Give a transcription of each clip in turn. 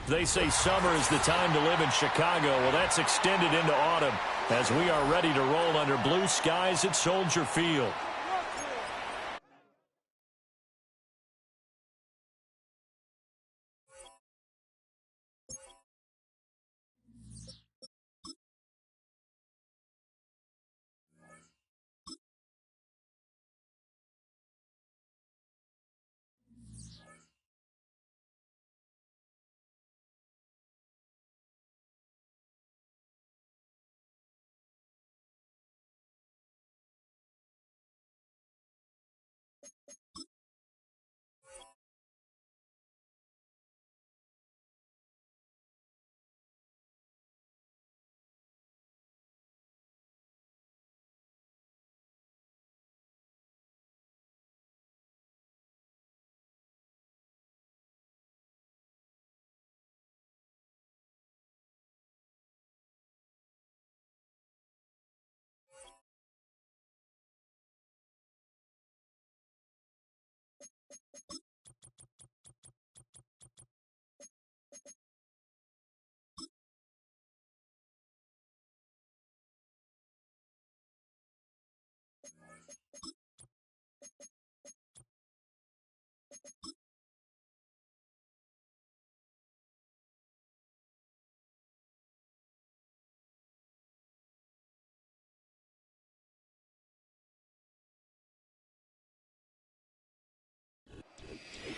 They say summer is the time to live in Chicago. Well, that's extended into autumn as we are ready to roll under blue skies at Soldier Field.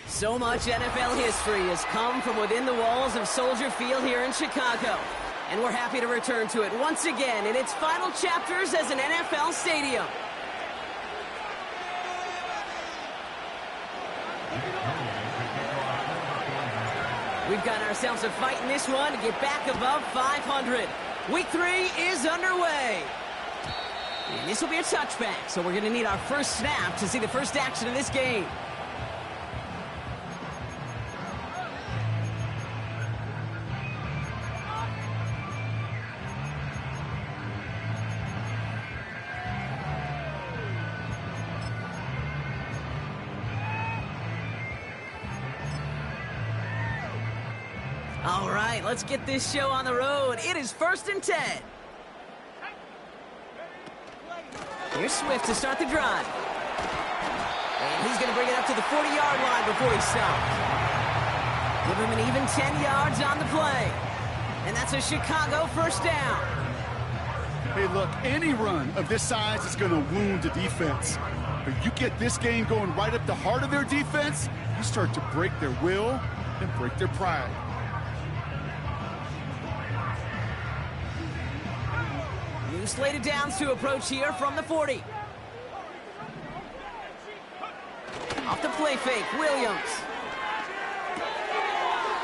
So much NFL history has come from within the walls of Soldier Field here in Chicago. And we're happy to return to it once again in its final chapters as an NFL stadium. We've got ourselves a fight in this one to get back above 500. Week 3 is underway. And this will be a touchback, so we're going to need our first snap to see the first action of this game. All right, let's get this show on the road. It is 1st and 10. Here's Swift to start the drive. And he's going to bring it up to the 40-yard line before he stops. Give him an even 10 yards on the play. And that's a Chicago first down. Hey, look, any run of this size is going to wound the defense. But you get this game going right up the heart of their defense, you start to break their will and break their pride. New slated downs to approach here from the 40. Off the play fake, Williams.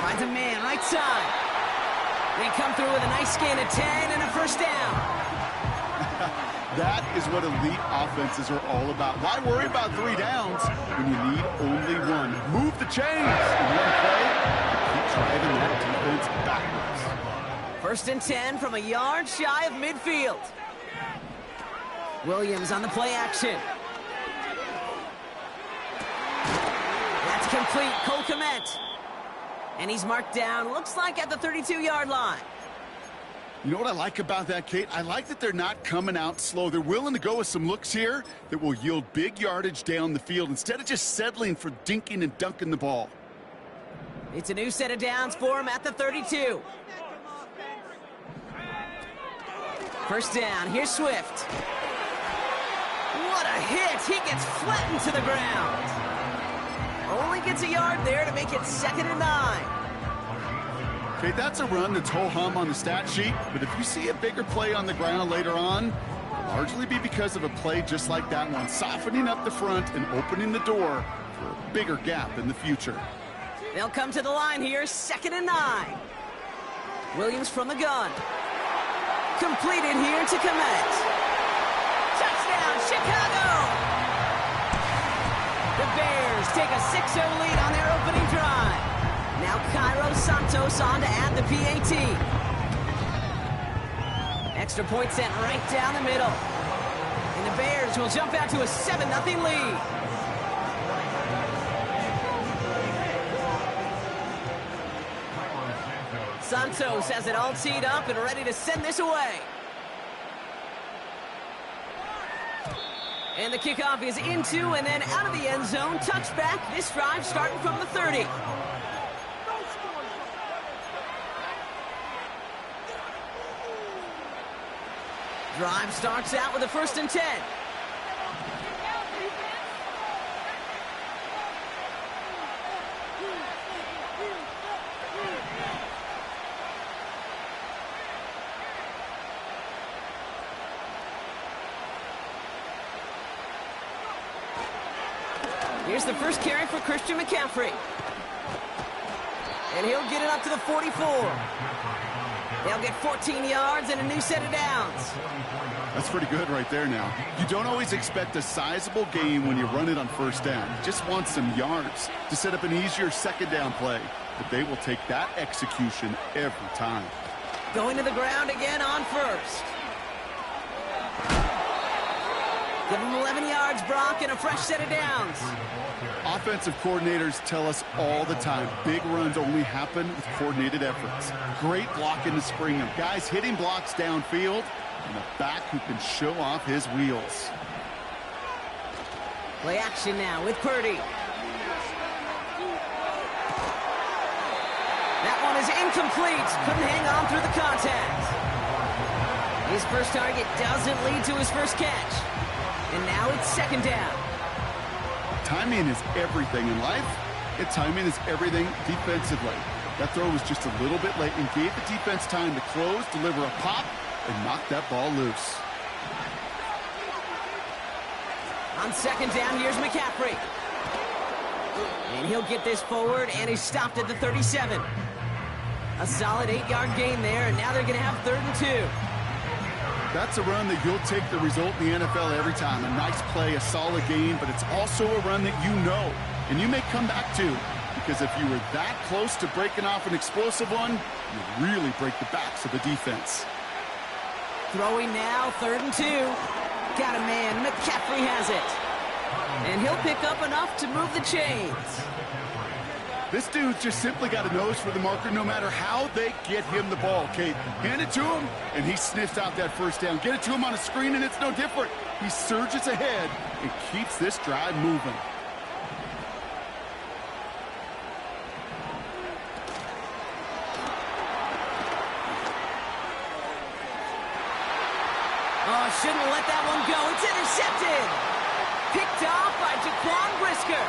Finds a man right side. They come through with a nice gain of 10 and a first down. That is what elite offenses are all about. Why worry about 3 downs when you need only one? Move the chains in one play. Keep driving that defense backwards. 1st and 10 from a yard shy of midfield. Williams on the play action. That's complete. Cole Kmet. And he's marked down, looks like at the 32-yard line. You know what I like about that, Kate? I like that they're not coming out slow. They're willing to go with some looks here that will yield big yardage down the field instead of just settling for dinking and dunking the ball. It's a new set of downs for him at the 32. First down, here's Swift. What a hit! He gets flattened to the ground. Only gets a yard there to make it 2nd and 9. Okay, that's a run that's ho-hum on the stat sheet, but if you see a bigger play on the ground later on, it'll largely be because of a play just like that one, softening up the front and opening the door for a bigger gap in the future. They'll come to the line here, 2nd and 9. Williams from the gun. Completed here to Kmet. Touchdown, Chicago! The Bears take a 6-0 lead on their opening drive. Now Cairo Santos on to add the PAT. Extra point sent right down the middle. And the Bears will jump out to a 7-0 lead. Santos has it all teed up and ready to send this away. And the kickoff is into and then out of the end zone. Touchback. This drive starting from the 30. Drive starts out with a 1st and 10. Here's the first carry for Christian McCaffrey. And he'll get it up to the 44. They'll get 14 yards and a new set of downs. That's pretty good right there now. You don't always expect a sizable gain when you run it on 1st down. You just want some yards to set up an easier 2nd down play. But they will take that execution every time. Going to the ground again on 1st. Give him 11 yards, Brock, and a fresh set of downs. Offensive coordinators tell us all the time, big runs only happen with coordinated efforts. Great block in the spring of guys hitting blocks downfield, and a back who can show off his wheels. Play action now with Purdy. That one is incomplete. Couldn't hang on through the contact. His first target doesn't lead to his first catch. And now it's 2nd down. Timing is everything in life, and timing is everything defensively. That throw was just a little bit late and gave the defense time to close, deliver a pop, and knock that ball loose. On 2nd down, here's McCaffrey. And he'll get this forward, and he's stopped at the 37. A solid 8-yard gain there, and now they're going to have 3rd and 2. That's a run that you'll take the result in the NFL every time. A nice play, a solid gain, but it's also a run that you know, and you may come back to, because if you were that close to breaking off an explosive one, you really break the backs of the defense. Throwing now, 3rd and 2. Got a man, McCaffrey has it. And he'll pick up enough to move the chains. This dude's just simply got a nose for the marker no matter how they get him the ball, Kate. Hand it to him, and he sniffs out that 1st down. Get it to him on a screen, and it's no different. He surges ahead and keeps this drive moving. Oh, shouldn't let that one go. It's intercepted. Picked off by Jaquan Brisker.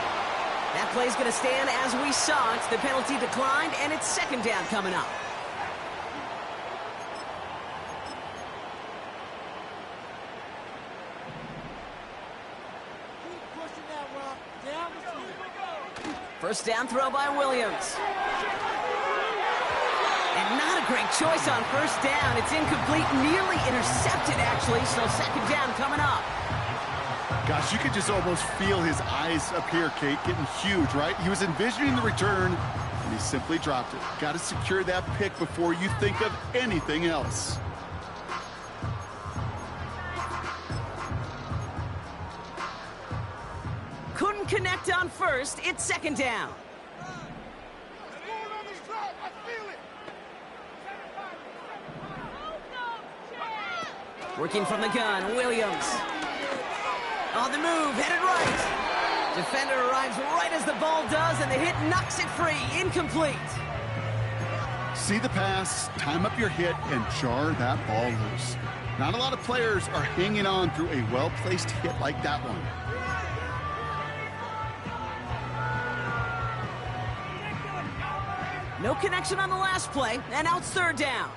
That play's going to stand as we saw it. The penalty declined, and it's 2nd down coming up. Keep pushing that rock down the field. 1st down throw by Williams. And not a great choice on 1st down. It's incomplete, nearly intercepted, actually, so 2nd down coming up. Gosh, you could just almost feel his eyes up here, Kate, getting huge, right? He was envisioning the return, and he simply dropped it. Got to secure that pick before you think of anything else. Couldn't connect on 1st. It's 2nd down. Working from the gun, Williams. On the move, headed right. Defender arrives right as the ball does, and the hit knocks it free. Incomplete. See the pass, time up your hit, and jar that ball loose. Not a lot of players are hanging on through a well-placed hit like that one. No connection on the last play, and now it's 3rd down.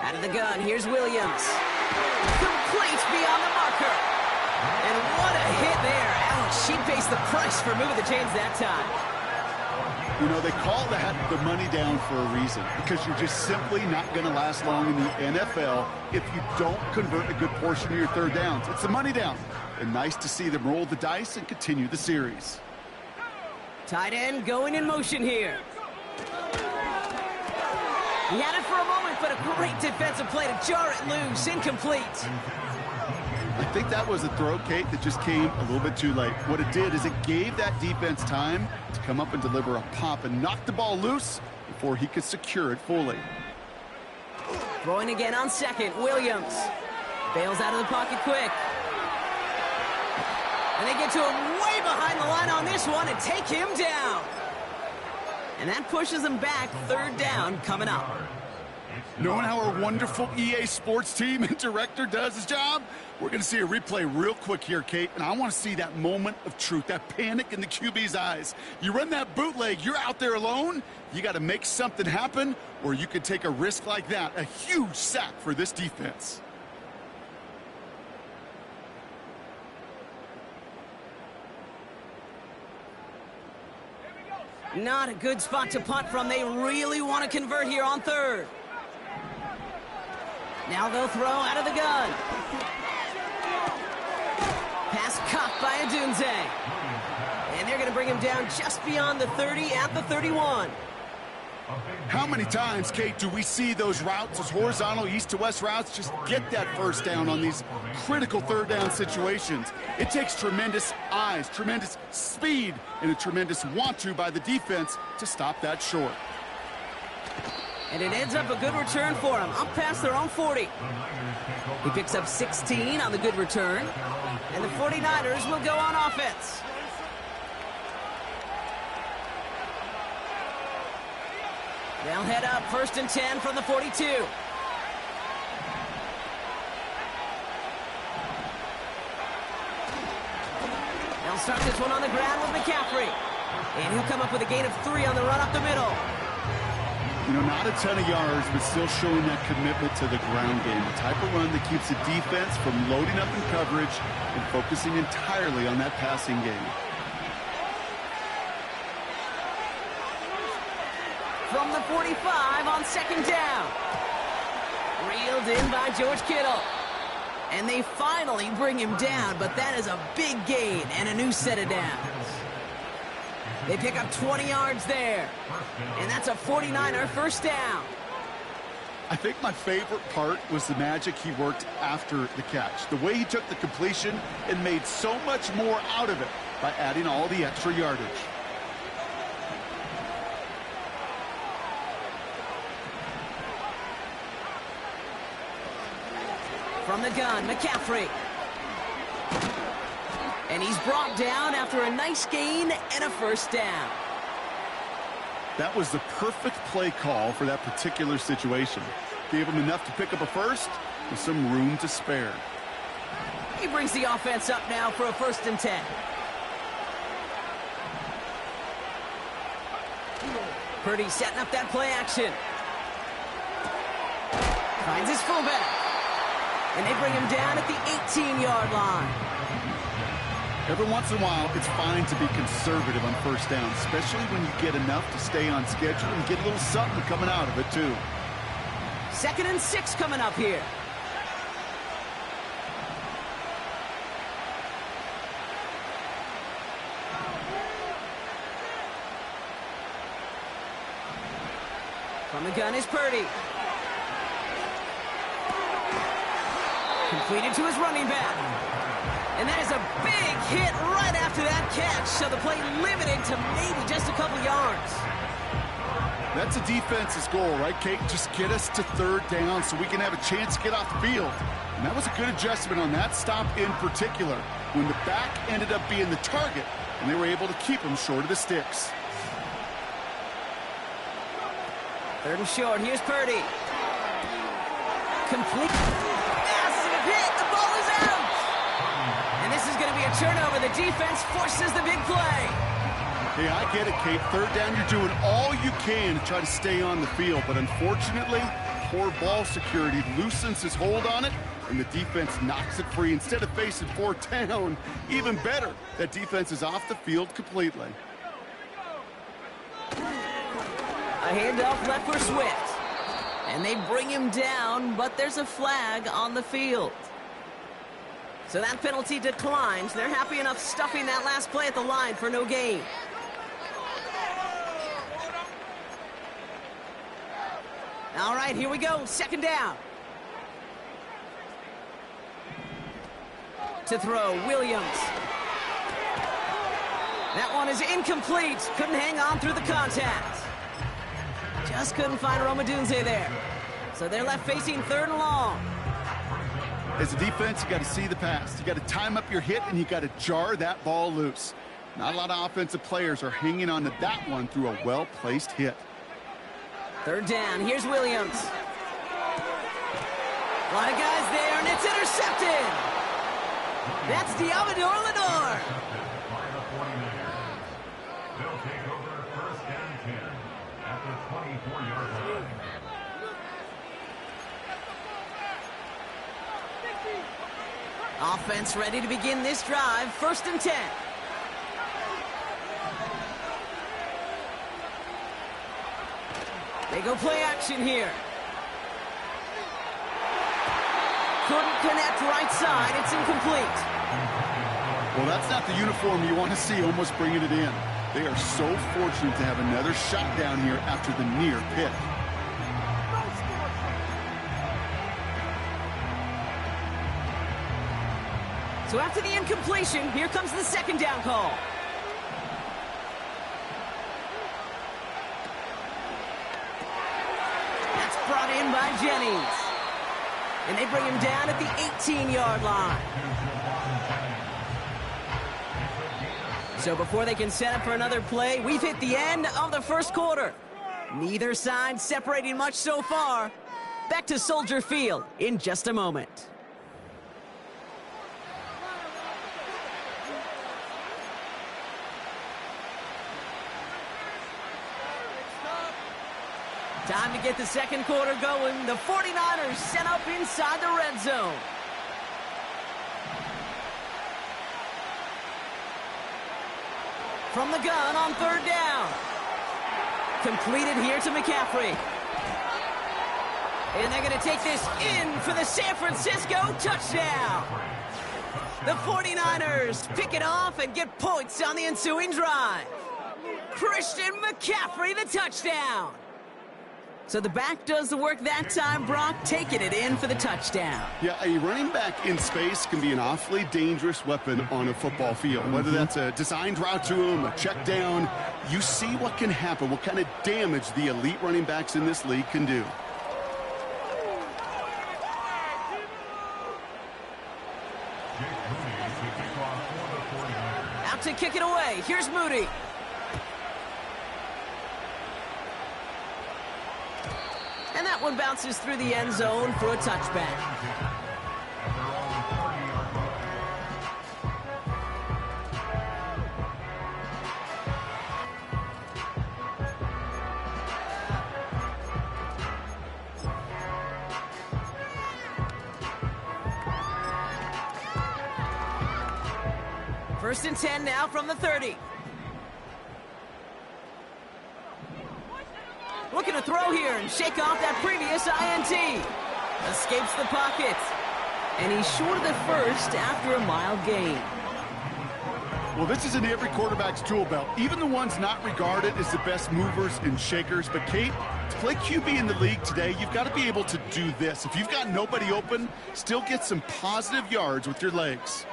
Out of the gun, here's Williams. Complete beyond the marker. And what a hit there. Ouch, she pays the price for moving the chains that time. You know, they call that the money down for a reason, because you're just simply not going to last long in the NFL if you don't convert a good portion of your 3rd downs. It's the money down. And nice to see them roll the dice and continue the series. Tight end going in motion here. He had it for a moment, but a great defensive play to jar it loose. Incomplete. I think that was a throw, Kate, that just came a little bit too late. What it did is it gave that defense time to come up and deliver a pop and knock the ball loose before he could secure it fully. Throwing again on second, Williams. Bails out of the pocket quick. And they get to him way behind the line on this one and take him down. And that pushes them back. Third down coming up. Knowing how our wonderful EA Sports team and director does his job, we're going to see a replay real quick here, Kate, and I want to see that moment of truth, that panic in the QB's eyes. You run that bootleg, you're out there alone, you got to make something happen, or you could take a risk like that, a huge sack for this defense. Not a good spot to punt from. They really want to convert here on third. Now they'll throw out of the gun. Pass caught by Adunze. And they're going to bring him down just beyond the 30 at the 31. How many times, Kate, do we see those routes, those horizontal east-to-west routes, just get that first down on these critical third down situations? It takes tremendous eyes, tremendous speed, and a tremendous want-to by the defense to stop that short. And it ends up a good return for him, up past their own 40. He picks up 16 on the good return, and the 49ers will go on offense. They'll head up 1st and 10 from the 42. They'll start this one on the ground with McCaffrey. And he'll come up with a gain of 3 on the run up the middle. You know, not a ton of yards, but still showing that commitment to the ground game. The type of run that keeps the defense from loading up in coverage and focusing entirely on that passing game. From the 45 on 2nd down. Reeled in by George Kittle. And they finally bring him down, but that is a big gain and a new set of downs. They pick up 20 yards there. And that's a 49er first down. I think my favorite part was the magic he worked after the catch. The way he took the completion and made so much more out of it by adding all the extra yardage. From the gun, McCaffrey. And he's brought down after a nice gain and a first down. That was the perfect play call for that particular situation. Gave him enough to pick up a first with some room to spare. He brings the offense up now for a 1st and 10. Purdy setting up that play action. Finds his fullback. And they bring him down at the 18-yard line. Every once in a while, it's fine to be conservative on first down, especially when you get enough to stay on schedule and get a little something coming out of it, too. 2nd and 6 coming up here. From the gun is Purdy. Completed to his running back. And that is a big hit right after that catch. So the play limited to maybe just a couple yards. That's a defense's goal, right, Kate? Just get us to 3rd down so we can have a chance to get off the field. And that was a good adjustment on that stop in particular, when the back ended up being the target, and they were able to keep him short of the sticks. 3rd and short. Here's Purdy. Complete. Massive hit. The ball is out. And this is going to be a turnover. The defense forces the big play. Hey, I get it, Kate. 3rd down, you're doing all you can to try to stay on the field. But unfortunately, poor ball security loosens his hold on it, and the defense knocks it free. Instead of facing 4th down, even better, that defense is off the field completely. A handoff left for Swift. And they bring him down, but there's a flag on the field. So that penalty declines. They're happy enough stuffing that last play at the line for no gain. All right, here we go. 2nd down. To throw, Williams. That one is incomplete. Couldn't hang on through the contact. Just couldn't find Romadunze there. So they're left facing 3rd and long. As a defense, you got to see the pass. You got to time up your hit, and you got to jar that ball loose. Not a lot of offensive players are hanging on to that one through a well-placed hit. 3rd down. Here's Williams. A lot of guys there, and it's intercepted. That's Diamador Lenore. They'll take over 1st and 10 at the 24-yard line. Offense ready to begin this drive. 1st and 10. They go play action here. Couldn't connect right side. It's incomplete. Well, that's not the uniform you want to see almost bringing it in. They are so fortunate to have another shot down here after the near pick. So after the incompletion, here comes the 2nd down call. That's brought in by Jennings. And they bring him down at the 18-yard line. So before they can set up for another play, we've hit the end of the 1st quarter. Neither side separating much so far. Back to Soldier Field in just a moment. Time to get the 2nd quarter going. The 49ers set up inside the red zone. From the gun on 3rd down. Completed here to McCaffrey. And they're going to take this in for the San Francisco touchdown. The 49ers pick it off and get points on the ensuing drive. Christian McCaffrey, the touchdown. So the back does the work that time, Brock, taking it in for the touchdown. Yeah, a running back in space can be an awfully dangerous weapon on a football field. Whether that's a designed route to him, a check down, you see what can happen, what kind of damage the elite running backs in this league can do. Out to kick it away. Here's Moody. And that one bounces through the end zone for a touchback. First and 10 now from the 30. Looking to throw here and shake off that previous INT. Escapes the pocket. And he's short of the first after a mild gain. Well, this is in every quarterback's tool belt, even the ones not regarded as the best movers and shakers. But, Kate, to play QB in the league today, you've got to be able to do this. If you've got nobody open, still get some positive yards with your legs.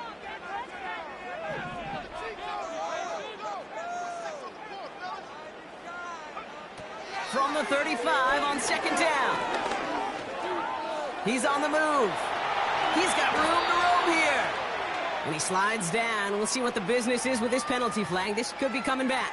From the 35 on 2nd down. He's on the move. He's got room to roam here. And he slides down. We'll see what the business is with this penalty flag. This could be coming back.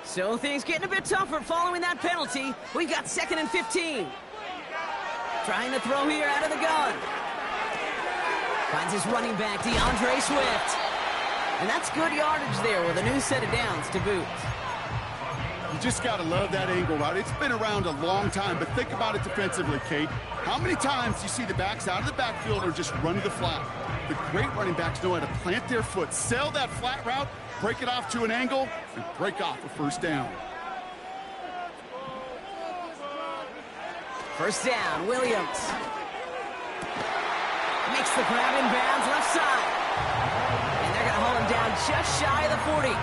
So things getting a bit tougher following that penalty. We've got 2nd and 15. Trying to throw here out of the gun. Finds his running back, DeAndre Swift. And that's good yardage there with a new set of downs to boot. You just got to love that angle route. It's been around a long time, but think about it defensively, Kate. How many times do you see the backs out of the backfield or just run to the flat? The great running backs know how to plant their foot, sell that flat route, break it off to an angle, and break off a first down. First down, Williams. Makes the grab in bounds left side. And they're going to hold him down just shy of the 40.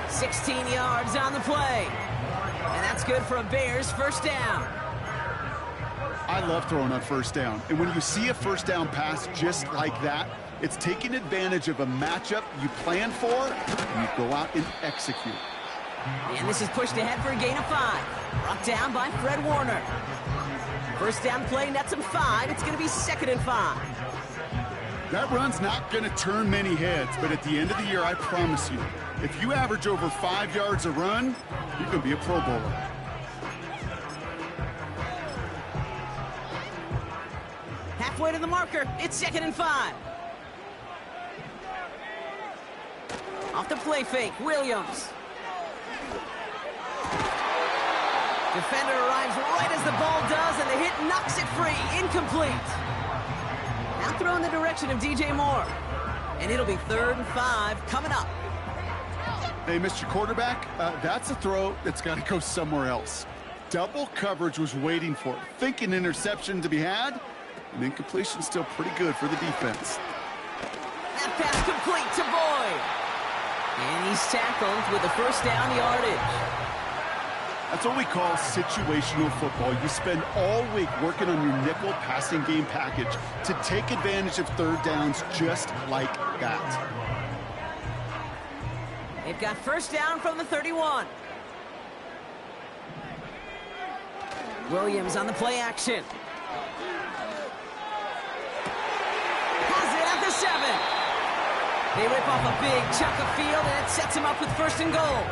16 yards on the play. And that's good for a Bears first down. I love throwing on first down. And when you see a first down pass just like that, it's taking advantage of a matchup you plan for, and you go out and execute. And this is pushed ahead for a gain of 5. Brought down by Fred Warner. First down play, nets him 5. It's going to be 2nd and 5. That run's not going to turn many heads, but at the end of the year, I promise you, if you average over 5 yards a run, you're going to be a Pro Bowler. Halfway to the marker. It's 2nd and 5. Off the play fake, Williams. Defender arrives right as the ball does, and the hit knocks it free. Incomplete. Now throw in the direction of DJ Moore. And it'll be 3rd and 5 coming up. Hey, Mr. Quarterback, that's a throw that's got to go somewhere else. Double coverage was waiting for it. Think an interception to be had, and incompletion still pretty good for the defense. That pass complete to Boyd. And he's tackled with the first down yardage. That's what we call situational football. You spend all week working on your nickel passing game package to take advantage of third downs just like that. They've got first down from the 31. Williams on the play action. Has it at the 7. They rip off a big chunk of field, and it sets him up with 1st and goal.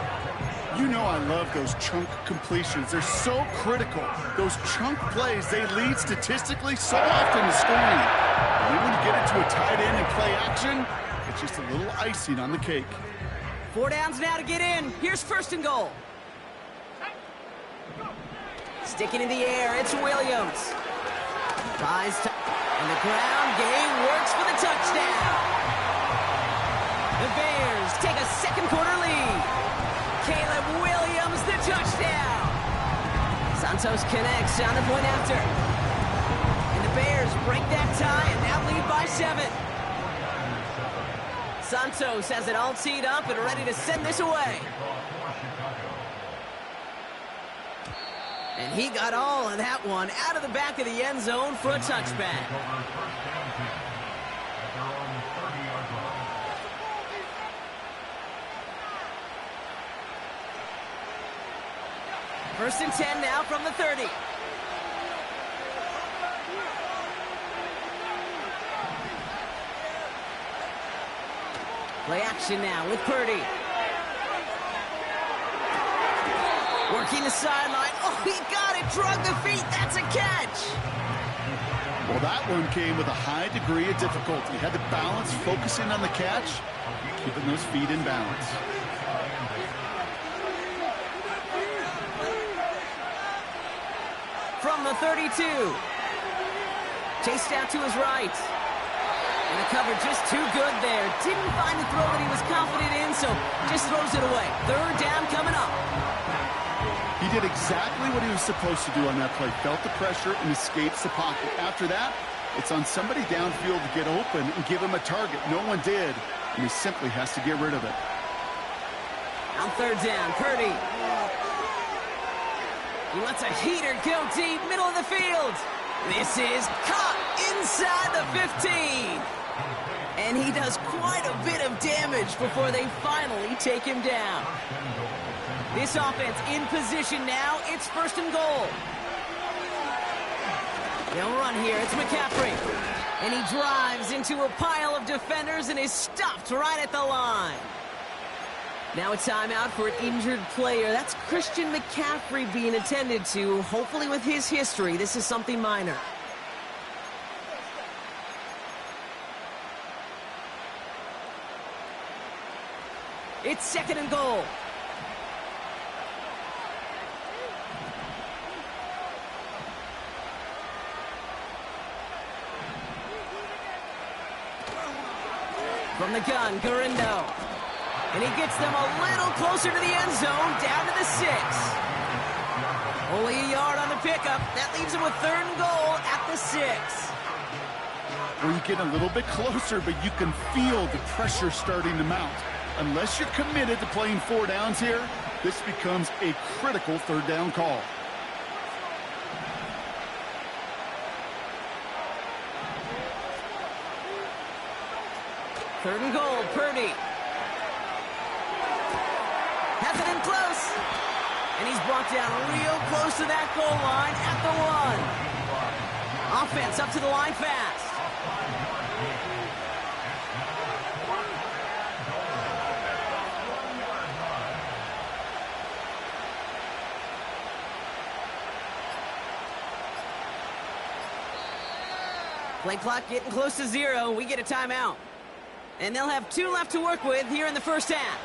You know I love those chunk completions. They're so critical. Those chunk plays, they lead statistically so often to scoring. And then when you get it to a tight end and play action, it's just a little icing on the cake. 4 downs now to get in. Here's 1st and goal. Sticking in the air, it's Williams. Rise to, and the ground game works for the touchdown. The Bears take a second quarter lead. Caleb Williams, the touchdown. Santos connects on the point after. And the Bears break that tie and now lead by 7. Santos has it all teed up and ready to send this away. And he got all of that one out of the back of the end zone for a touchback. First and 10 now from the 30. Play action now with Purdy. Working the sideline. Oh, he got it. Drug the feet. That's a catch. Well, that one came with a high degree of difficulty. Had to balance, focusing on the catch, keeping those feet in balance. From the 32. Chased out to his right. And the cover just too good there. Didn't find the throw that he was confident in, so just throws it away. 3rd down coming up. He did exactly what he was supposed to do on that play. Felt the pressure and escapes the pocket. After that, it's on somebody downfield to get open and give him a target. No one did, and he simply has to get rid of it. On 3rd down, Purdy. He lets a heater go deep, middle of the field. This is caught inside the 15. And he does quite a bit of damage before they finally take him down. This offense in position now. It's 1st and goal. They'll run here. It's McCaffrey. And he drives into a pile of defenders and is stopped right at the line. Now a timeout for an injured player. That's Christian McCaffrey being attended to. Hopefully with his history, this is something minor. It's 2nd and goal. From the gun, Garindo. And he gets them a little closer to the end zone, down to the 6. Only a yard on the pickup. That leaves him with 3rd and goal at the 6. where you get a little bit closer, but you can feel the pressure starting to mount. Unless you're committed to playing 4 downs here, this becomes a critical 3rd down call. Third and goal, Purdy. Has it in close. And he's brought down real close to that goal line at the 1. Offense up to the line fast. Play clock getting close to 0. We get a timeout. And they'll have 2 left to work with here in the first half.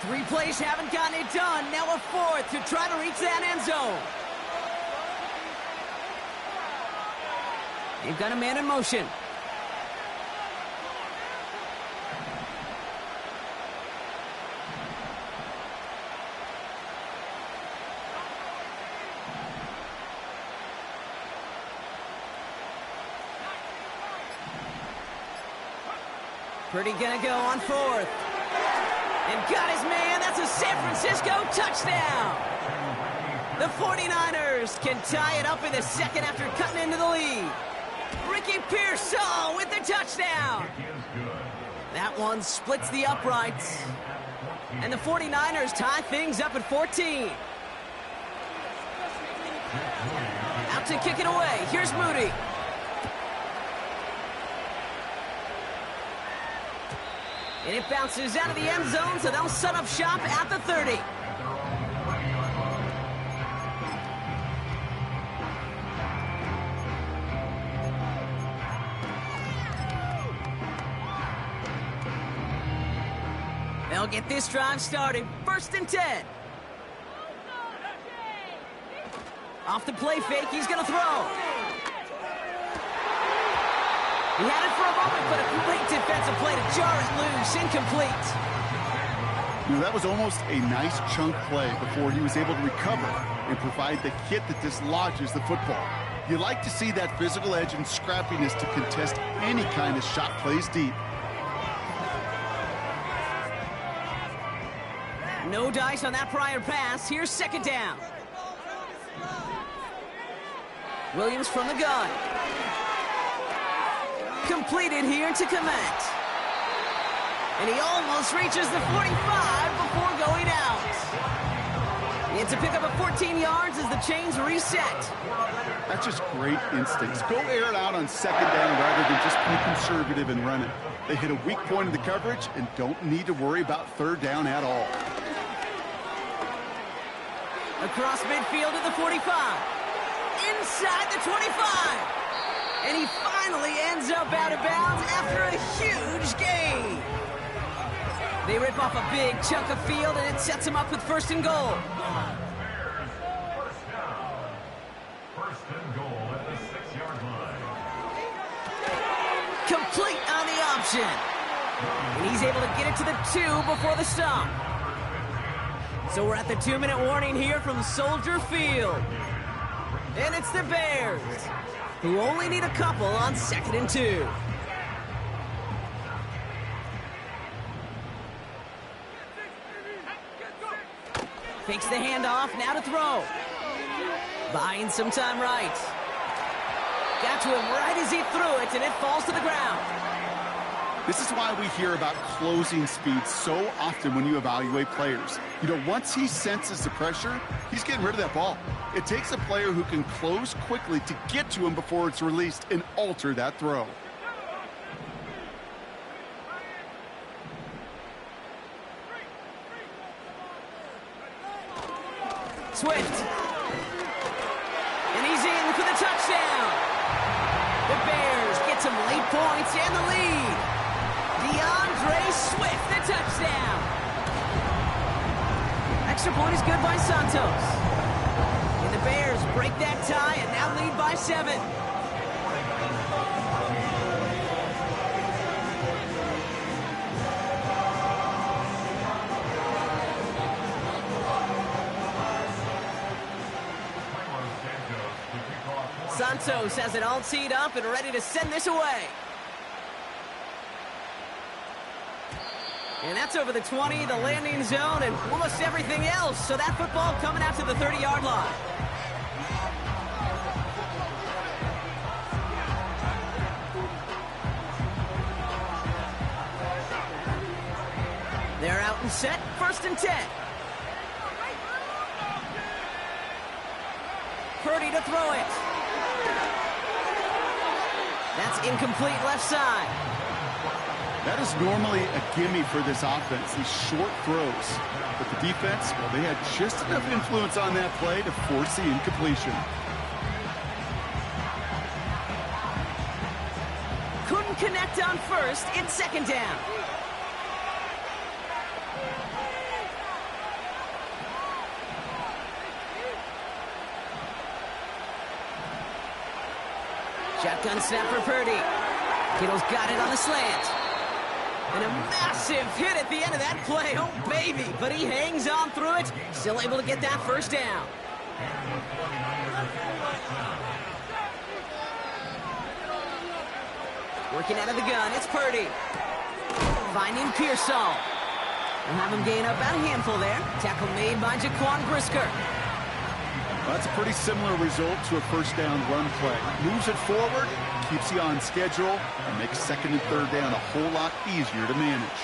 Three plays haven't gotten it done. Now a 4th to try to reach that end zone. They've got a man in motion. Purdy gonna go on 4th. And got his man. That's a San Francisco touchdown. The 49ers can tie it up in the second after cutting into the lead. Ricky Pearsall with the touchdown. That one splits the uprights. And the 49ers tie things up at 14. Out to kick it away. Here's Moody. And it bounces out of the end zone, so they'll set up shop at the 30. They'll get this drive started. 1st and 10. Off the play fake, he's going to throw. He had it for a moment, but a great defensive play to jar it loose. Incomplete. You know, that was almost a nice chunk play before he was able to recover and provide the hit that dislodges the football. You like to see that physical edge and scrappiness to contest any kind of shot plays deep. No dice on that prior pass. Here's 2nd down. Williams from the gun. Completed here to Komet. And he almost reaches the 45 before going out. It's a pickup of 14 yards as the chains reset. That's just great instincts. Go air it out on 2nd down rather than just be conservative and run it. They hit a weak point in the coverage and don't need to worry about 3rd down at all. Across midfield to the 45. Inside the 25. And he finally ends up out of bounds after a huge gain. They rip off a big chunk of field, and it sets him up with 1st and goal. First and goal at the 6-yard line. Complete on the option. And he's able to get it to the 2 before the stop. So we're at the 2-minute warning here from Soldier Field. And it's the Bears, who only need a couple on 2nd and 2. Fakes the handoff, now to throw. Buying some time right. Got to him right as he threw it, and it falls to the ground. This is why we hear about closing speed so often when you evaluate players. You know, once he senses the pressure, he's getting rid of that ball. It takes a player who can close quickly to get to him before it's released and alter that throw. Swift. And he's in for the touchdown. The Bears get some late points and the lead. DeAndre Swift, the touchdown. Extra point is good by Santos. And the Bears break that tie and now lead by 7. Santos has it all teed up and ready to send this away. And that's over the 20, the landing zone, and almost everything else. So that football coming out to the 30-yard line. They're out and set, 1st and 10. Purdy to throw it. That's incomplete left side. That is normally a gimme for this offense, these short throws. But the defense, well, they had just enough influence on that play to force the incompletion. Couldn't connect on 1st. It's 2nd down. Shotgun snap for Purdy. Kittle's got it on the slant. And a massive hit at the end of that play. Oh, baby. But he hangs on through it. Still able to get that 1st down. Working out of the gun. It's Purdy. Finding Pearsall. We'll have him gain up about a handful there. Tackle made by Jaquan Brisker. That's a pretty similar result to a 1st down run play. Moves it forward, keeps you on schedule, and makes 2nd and 3rd down a whole lot easier to manage.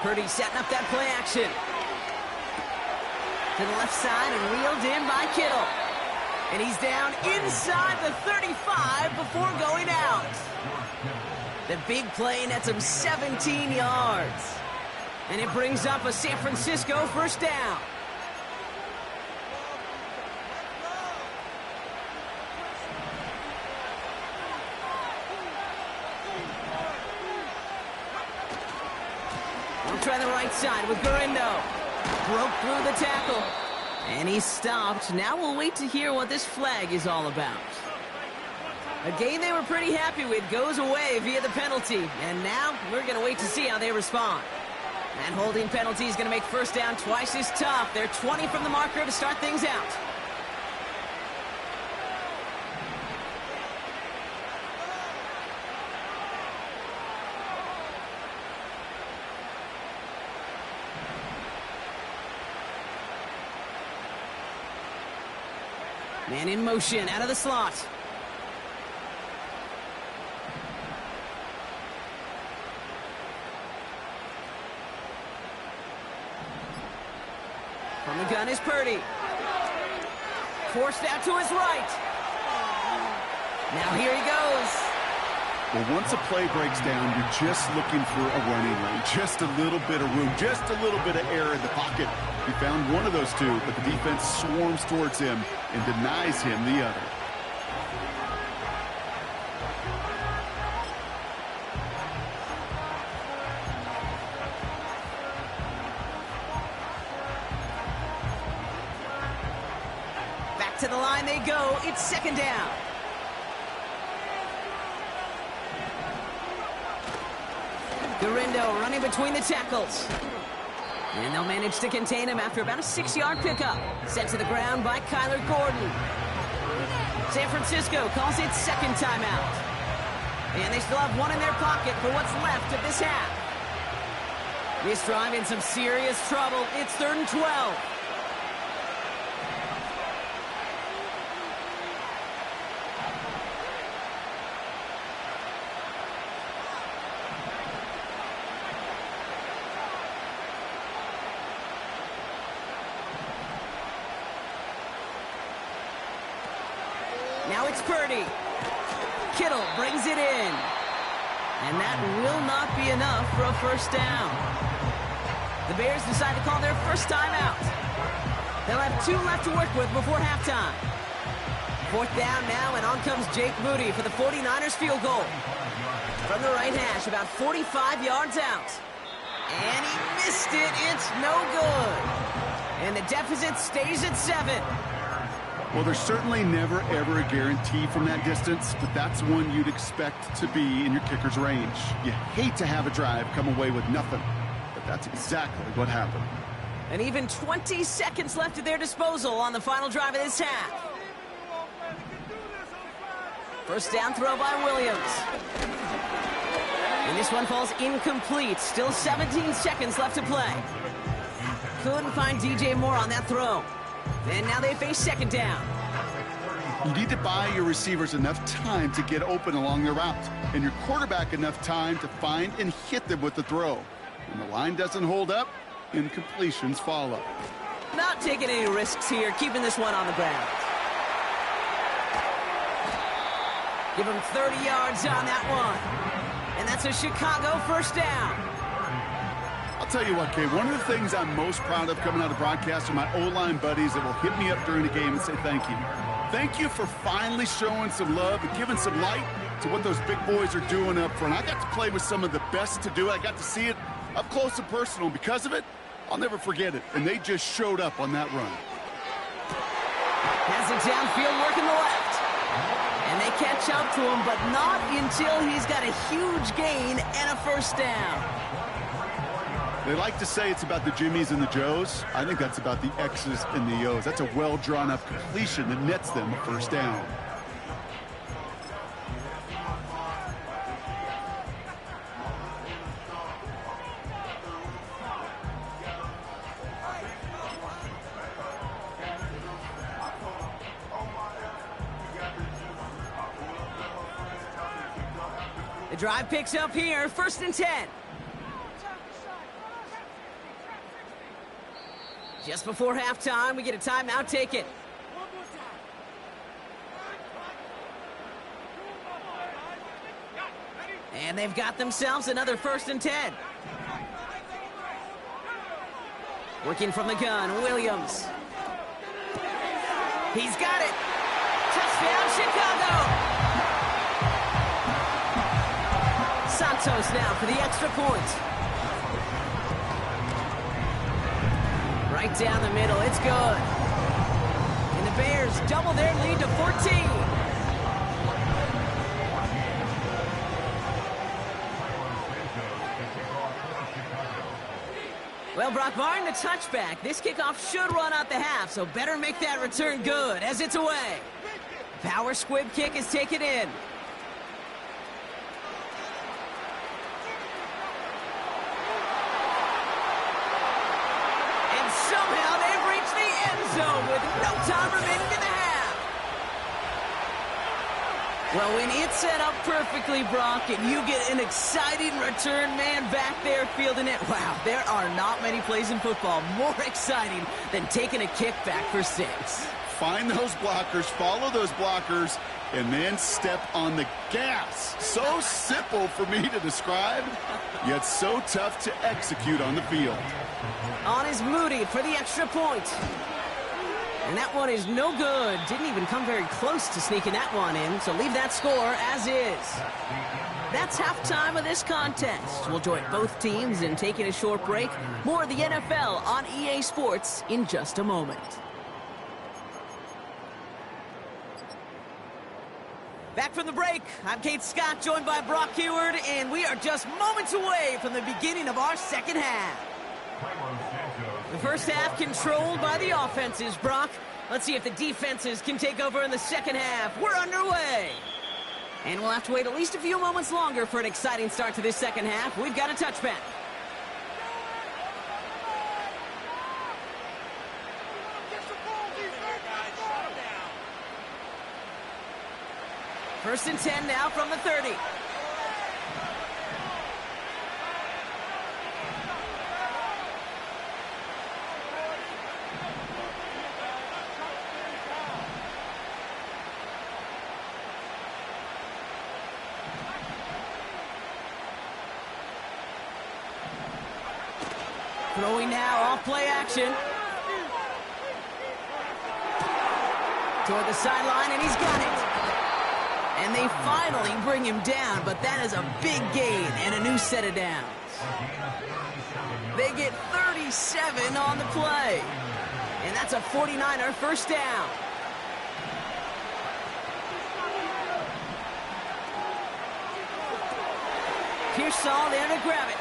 Purdy setting up that play action. To the left side and reeled in by Kittle. And he's down inside the 35 before going out. The big play nets him 17 yards. And it brings up a San Francisco 1st down. Try the right side with Gurindo. Broke through the tackle. And he stopped. Now we'll wait to hear what this flag is all about. A game they were pretty happy with goes away via the penalty. And now we're going to wait to see how they respond. That holding penalty is going to make 1st down twice as tough. They're 20 from the marker to start things out. Man in motion, out of the slot. From the gun is Purdy. Forced out to his right. Now here he goes. Well, once a play breaks down, you're just looking for a running lane. Just a little bit of room, just a little bit of air in the pocket. He found one of those two, but the defense swarms towards him and denies him the other. Back to the line they go. It's 2nd down. Gurindo running between the tackles. And they'll manage to contain him after about a 6-yard pickup. Sent to the ground by Kyler Gordon. San Francisco calls it 2nd timeout. And they still have one in their pocket for what's left of this half. This drive in some serious trouble. It's 3rd and 12. Now it's Purdy. Kittle brings it in. And that will not be enough for a 1st down. The Bears decide to call their 1st timeout. They'll have 2 left to work with before halftime. 4th down now, and on comes Jake Moody for the 49ers field goal. From the right hash, about 45 yards out. And he missed it. It's no good. And the deficit stays at 7. Well, there's certainly never, ever a guarantee from that distance, but that's one you'd expect to be in your kicker's range. You hate to have a drive come away with nothing, but that's exactly what happened. And even 20 seconds left at their disposal on the final drive of this half. First down throw by Williams. And this one falls incomplete. Still 17 seconds left to play. Couldn't find DJ Moore on that throw. And now they face second down. You need to buy your receivers enough time to get open along their route, and your quarterback enough time to find and hit them with the throw. When the line doesn't hold up, incompletions follow. Not taking any risks here, keeping this one on the ground. Give him 30 yards on that one. And that's a Chicago first down. I'll tell you what, Kay, one of the things I'm most proud of coming out of broadcast are my O-line buddies that will hit me up during the game and say thank you. Thank you for finally showing some love and giving some light to what those big boys are doing up front. I got to play with some of the best to do it. I got to see it up close and personal. Because of it, I'll never forget it. And they just showed up on that run. Has it downfield working the left. And they catch up to him, but not until he's got a huge gain and a first down. They like to say it's about the Jimmies and the Joes. I think that's about the X's and the O's. That's a well-drawn-up completion that nets them a first down. The drive picks up here, 1st and 10. Just before halftime, we get a timeout taken. And they've got themselves another 1st and 10. Working from the gun, Williams. He's got it. Touchdown, Chicago. Santos now for the extra point. Right down the middle, it's good. And the Bears double their lead to 14. Well, Brock, barring the touchback, this kickoff should run out the half, so better make that return good as it's away. Power squib kick is taken in. Somehow they've reached the end zone with no time remaining in the half. Well, when it's set up perfectly, Brock, and you get an exciting return man back there fielding it, wow, there are not many plays in football more exciting than taking a kick back for 6. Find those blockers, follow those blockers, and then step on the gas. So simple for me to describe, yet so tough to execute on the field. On is Moody for the extra point. And that one is no good. Didn't even come very close to sneaking that one in, so leave that score as is. That's halftime of this contest. We'll join both teams in taking a short break. More of the NFL on EA Sports in just a moment. Back from the break, I'm Kate Scott, joined by Brock Heward, and we are just moments away from the beginning of our second half. The first half controlled by the offenses, Brock. Let's see if the defenses can take over in the second half. We're underway. And we'll have to wait at least a few moments longer for an exciting start to this second half. We've got a touchback. First and 10 now from the 30. Throwing now off play action. Toward the sideline, and he's got it. And they finally bring him down, but that is a big gain and a new set of downs. They get 37 on the play. And that's a 49er first down. Pearsall there to grab it.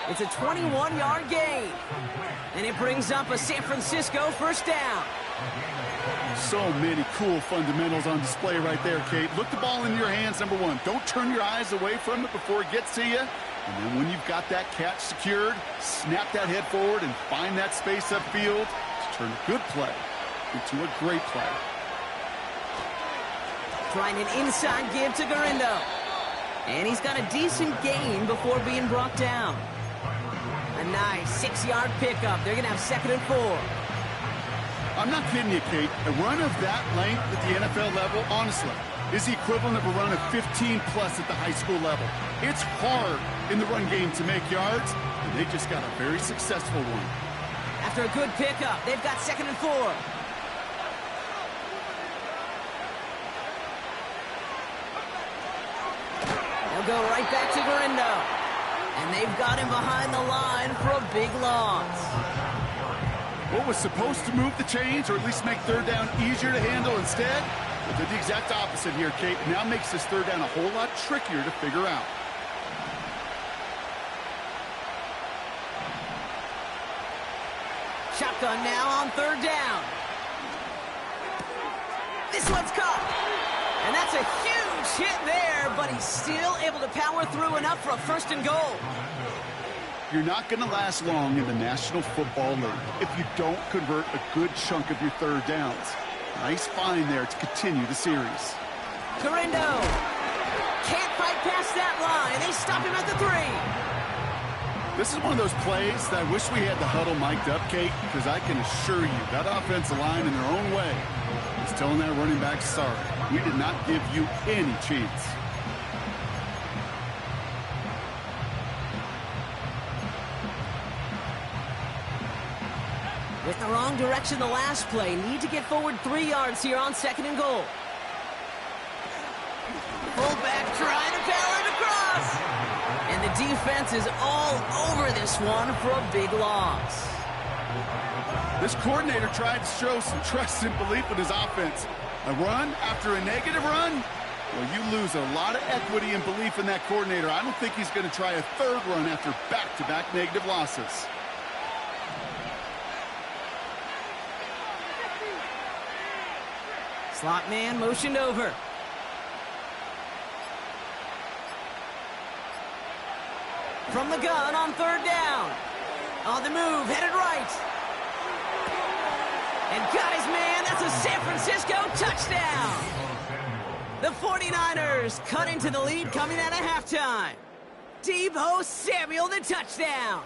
It's a 21-yard gain. And it brings up a San Francisco first down. So many cool fundamentals on display right there, Kate. Look the ball in your hands, number one. Don't turn your eyes away from it before it gets to you. And then when you've got that catch secured, snap that head forward and find that space upfield to turn a good play into a great play. Trying an inside give to Garindo. And he's got a decent gain before being brought down. A nice 6-yard pickup. They're going to have 2nd and 4. I'm not kidding you, Kate. A run of that length at the NFL level, honestly, is the equivalent of a run of 15-plus at the high school level. It's hard in the run game to make yards, and they just got a very successful one. After a good pickup, they've got 2nd and 4. They'll go right back to Garindo. And they've got him behind the line for a big loss. What was supposed to move the chains, or at least make 3rd down easier to handle instead, but did the exact opposite here, Kate. Now makes this 3rd down a whole lot trickier to figure out. Shotgun now on 3rd down. This one's caught. And that's a huge hit there, but he's still able to power through enough for a 1st and goal. You're not going to last long in the National Football League if you don't convert a good chunk of your 3rd downs. Nice find there to continue the series. Garindo can't fight past that line. They stop him at the 3. This is one of those plays that I wish we had the huddle mic'd up, Kate, because I can assure you that offensive line in their own way is telling that running back, sorry, we did not give you any chance. With the wrong direction the last play, need to get forward 3 yards here on 2nd and goal. Fullback trying to power it across. And the defense is all over this one for a big loss. This coordinator tried to show some trust and belief in his offense. A run after a negative run? Well, you lose a lot of equity and belief in that coordinator. I don't think he's going to try a 3rd run after back-to-back negative losses. Slot man motioned over. From the gun on 3rd down. On the move, headed right. And got his man. That's a San Francisco touchdown. The 49ers cut into the lead coming out of halftime. Deebo Samuel, the touchdown.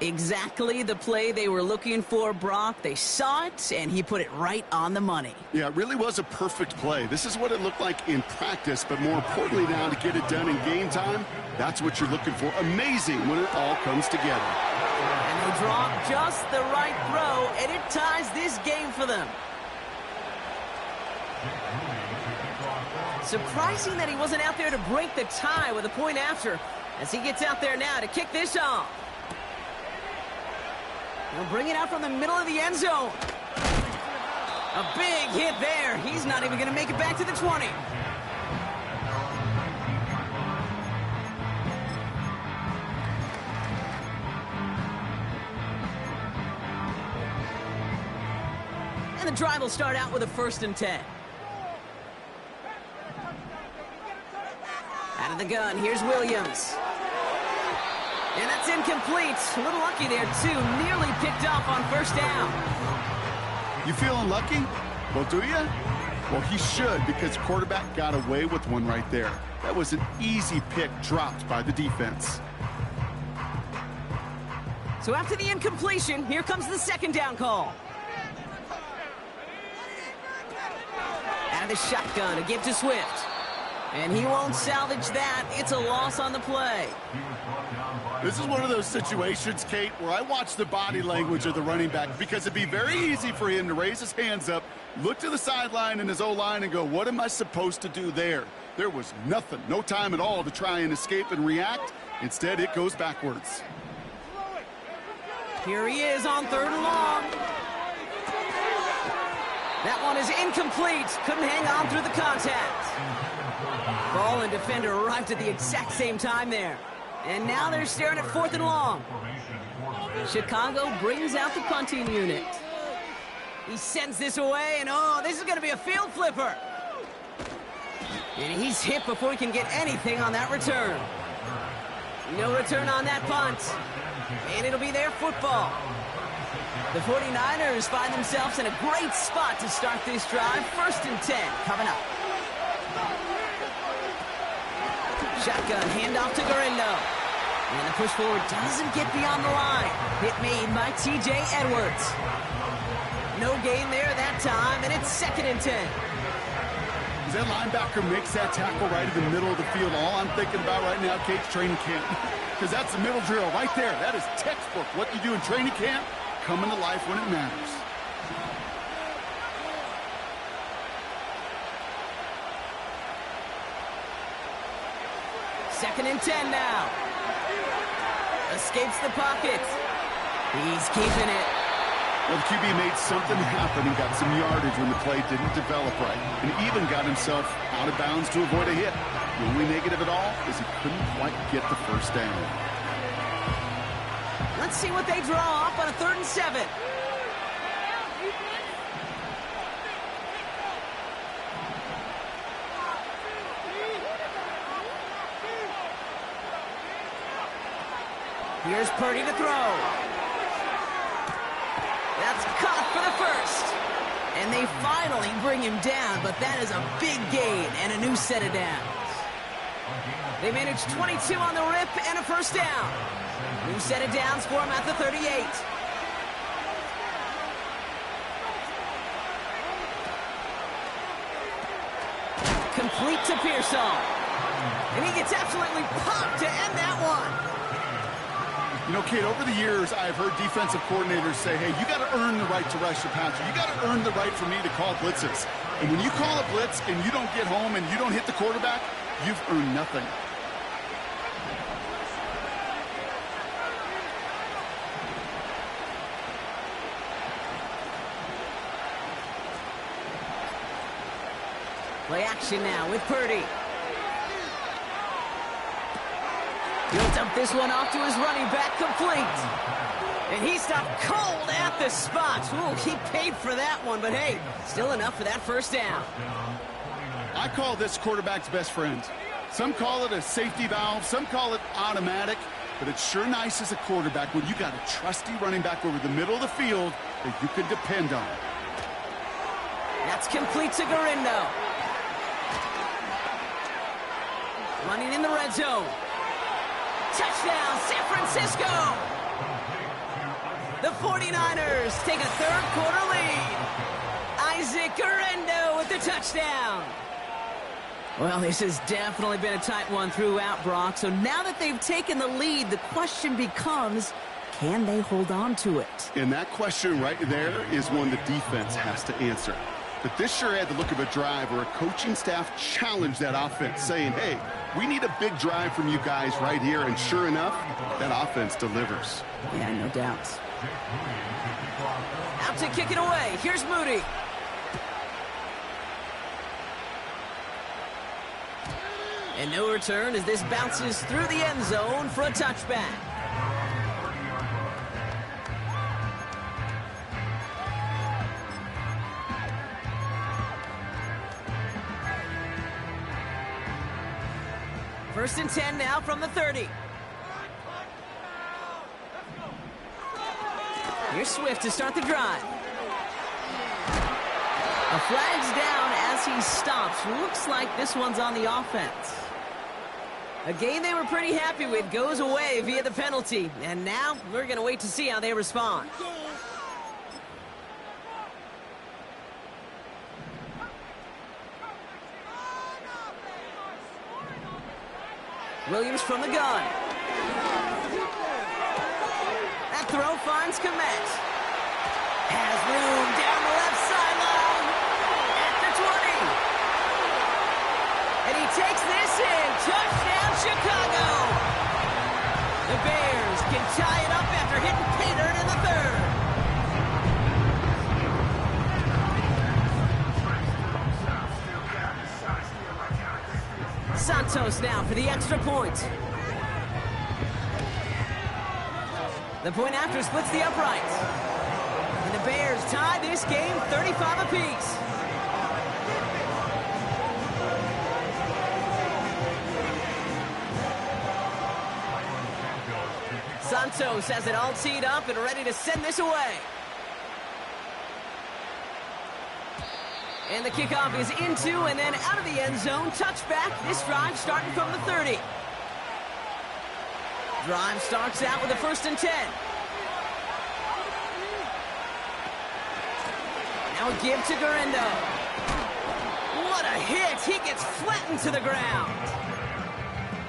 Exactly the play they were looking for, Brock. They saw it, and he put it right on the money. Yeah, it really was a perfect play. This is what it looked like in practice, but more importantly now to get it done in game time, that's what you're looking for. Amazing when it all comes together. And they drop just the right throw, and it ties this game for them. Surprising that he wasn't out there to break the tie with a point after, as he gets out there now to kick this off. He'll bring it out from the middle of the end zone. A big hit there. He's not even going to make it back to the 20. And the drive will start out with a 1st and 10. Out of the gun, here's Williams. And that's incomplete. A little lucky there, too. Nearly picked off on 1st down. You feeling lucky? Well, do you? Well, he should, because quarterback got away with one right there. That was an easy pick dropped by the defense. So after the incompletion, here comes the 2nd down call. Out of the shotgun, a give to Swift. And he won't salvage that. It's a loss on the play. This is one of those situations, Kate, where I watch the body language of the running back because it'd be very easy for him to raise his hands up, look to the sideline in his O-line and go, what am I supposed to do there? There was nothing, no time at all to try and escape and react. Instead, it goes backwards. Here he is on 3rd and long. That one is incomplete. Couldn't hang on through the contact. Ball and defender arrived at the exact same time there. And now they're staring at 4th and long. Chicago brings out the punting unit. He sends this away, and oh, this is going to be a field flipper. And he's hit before he can get anything on that return. No return on that punt. And it'll be their football. The 49ers find themselves in a great spot to start this drive. 1st and 10 coming up. Shotgun handoff to Garindo. And the push forward doesn't get beyond the line. Hit made by T.J. Edwards. No gain there that time, and it's 2nd and 10. As that linebacker makes that tackle right in the middle of the field, all I'm thinking about right now, Kate's training camp. Because that's the middle drill right there. That is textbook. What you do in training camp, coming to life when it matters. Second and 10 now. Escapes the pocket. He's keeping it. Well, the QB made something happen and got some yardage when the play didn't develop right. And even got himself out of bounds to avoid a hit. The only negative at all is he couldn't quite get the first down. Let's see what they draw up on a 3rd and 7. Here's Purdy to throw. That's caught for the first. And they finally bring him down, but that is a big gain and a new set of downs. They managed 22 on the rip and a first down. New set of downs for him at the 38. Complete to Pearsall. And he gets absolutely popped to end that one. You know, Kate, over the years, I've heard defensive coordinators say, hey, you got to earn the right to rush the passer. You got to earn the right for me to call blitzes. And when you call a blitz and you don't get home and you don't hit the quarterback, you've earned nothing. Play action now with Purdy. He'll dump this one off to his running back, complete. And he stopped cold at the spot. Ooh, he paid for that one, but hey, still enough for that first down. I call this quarterback's best friend. Some call it a safety valve, some call it automatic, but it's sure nice as a quarterback when you got a trusty running back over the middle of the field that you can depend on. That's complete to Garindo. Running in the red zone. Touchdown, San Francisco! The 49ers take a 3rd quarter lead. Isaac Garindo with the touchdown. Well, this has definitely been a tight one throughout, Brock. So now that they've taken the lead, the question becomes, can they hold on to it? And that question right there is one the defense has to answer. But this sure had the look of a drive where a coaching staff challenged that offense, saying, hey, we need a big drive from you guys right here. And sure enough, that offense delivers. Yeah, no doubt. Out to kick it away. Here's Moody. And no return as this bounces through the end zone for a touchback. First and 10 now from the 30. Here's Swift to start the drive. A flag's down as he stops. Looks like this one's on the offense. A game they were pretty happy with goes away via the penalty. And now we're going to wait to see how they respond. Williams from the gun. That throw finds Komet. Has room down the left sideline. At the 20. And he takes this in. Touchdown, Chicago. The Bears can tie it up after hitting pay dirt in the third. Santos now for the extra point. The point after splits the uprights. And the Bears tie this game 35 apiece. Santos has it all teed up and ready to send this away. And the kickoff is into and then out of the end zone. Touchback. This drive starting from the 30. Drive starts out with a 1st and 10. Now a give to Garindo. What a hit. He gets flattened to the ground.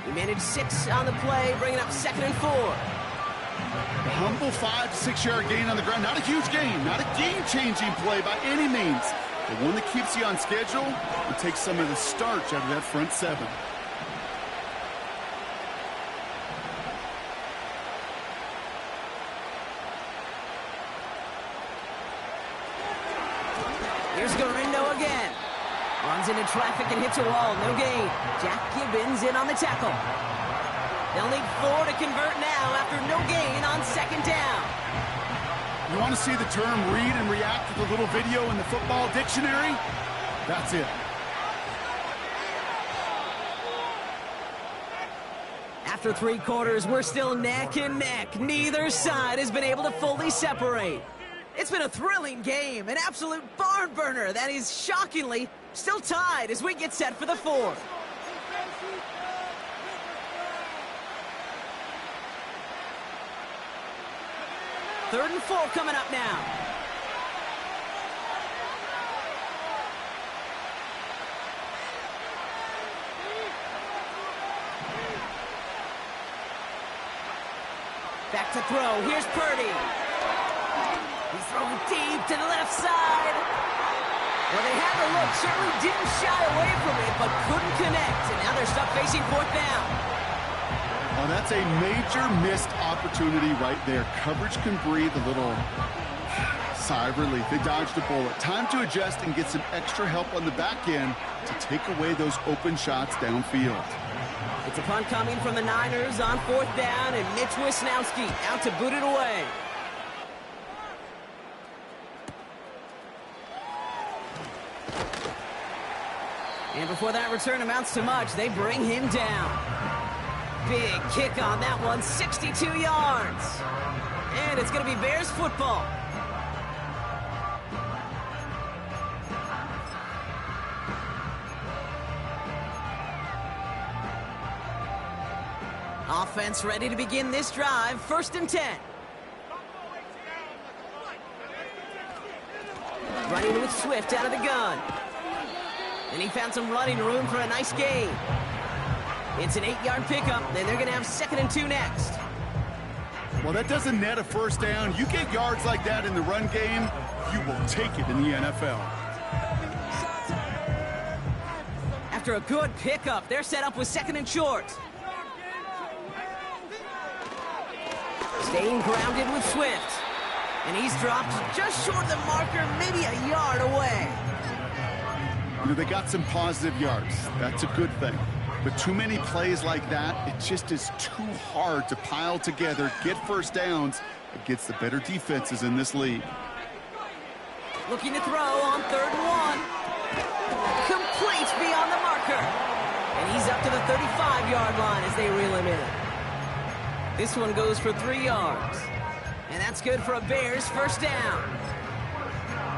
He managed 6 on the play, bringing up 2nd and 4. A humble 5 to 6 yard gain on the ground. Not a huge gain. Not a game-changing play by any means. But one that keeps you on schedule and takes some of the starch out of that front 7. Here's Garindo again. Runs into traffic and hits a wall. No gain. Jack Gibbons in on the tackle. They'll need 4 to convert now after no gain on 2nd down. You want to see the term read and react to the little video in the football dictionary? That's it. After 3 quarters, we're still neck and neck. Neither side has been able to fully separate. It's been a thrilling game, an absolute barn burner that is shockingly still tied as we get set for the 4th. Third and 4 coming up now. Back to throw. Here's Purdy. He's throwing deep to the left side. Well, they had the look. Certainly didn't shy away from it, but couldn't connect. And now they're stuck facing 4th down. Oh, that's a major missed opportunity right there. Coverage can breathe a little sigh of relief. They dodged a bullet. Time to adjust and get some extra help on the back end to take away those open shots downfield. It's a punt coming from the Niners on 4th down, and Mitch Wisnowski out to boot it away. And before that return amounts to much, they bring him down. Big kick on that one, 62 yards. And it's going to be Bears football. Offense ready to begin this drive, 1st and 10. Running with Swift out of the gun. And he found some running room for a nice gain. It's an 8-yard pickup, then they're going to have 2nd and 2 next. Well, that doesn't net a 1st down. You get yards like that in the run game, you will take it in the NFL. After a good pickup, they're set up with 2nd and short. Staying grounded with Swift. And he's dropped just short of the marker, maybe a yard away. You know, they got some positive yards. That's a good thing. But too many plays like that, it just is too hard to pile together, get 1st downs against the better defenses in this league. Looking to throw on 3rd and 1. Complete beyond the marker. And he's up to the 35-yard line as they reel him in. This one goes for 3 yards. And that's good for a Bears 1st down.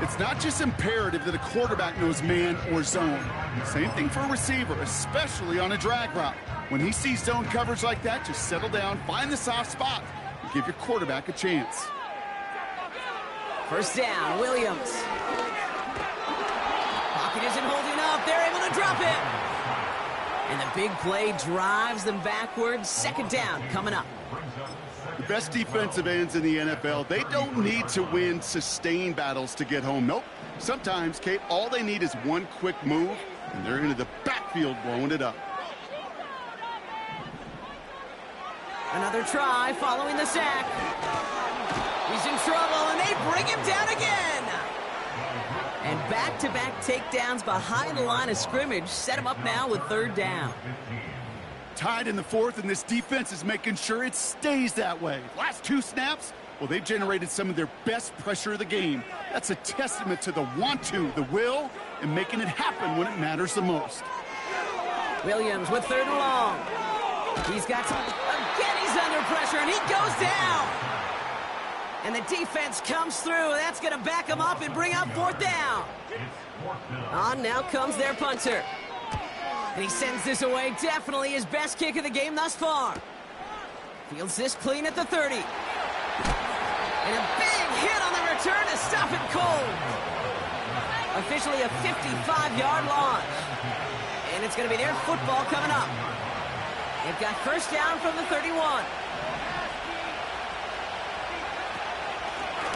It's not just imperative that a quarterback knows man or zone. Same thing for a receiver, especially on a drag route. When he sees zone coverage like that, just settle down, find the soft spot, and give your quarterback a chance. 1st down, Williams. Pocket isn't holding up. They're able to drop it. And the big play drives them backwards. Second down coming up. The best defensive ends in the NFL, they don't need to win sustained battles to get home. Nope. Sometimes, Kate, all they need is one quick move, and they're into the backfield blowing it up. Another try following the sack. He's in trouble, and they bring him down again. And back-to-back takedowns behind the line of scrimmage set him up now with third down. Tied in the fourth, and this defense is making sure it stays that way. Last two snaps, well, they've generated some of their best pressure of the game. That's a testament to the want-to, the will, and making it happen when it matters the most. Williams with third and long. He's got some... Again, he's under pressure, and he goes down. And the defense comes through. That's going to back him up and bring up fourth down. On now comes their punter. And he sends this away. Definitely his best kick of the game thus far. Fields this clean at the 30. And a big hit on the return to stop it cold. Officially a 55-yard launch. And it's going to be their football coming up. They've got first down from the 31.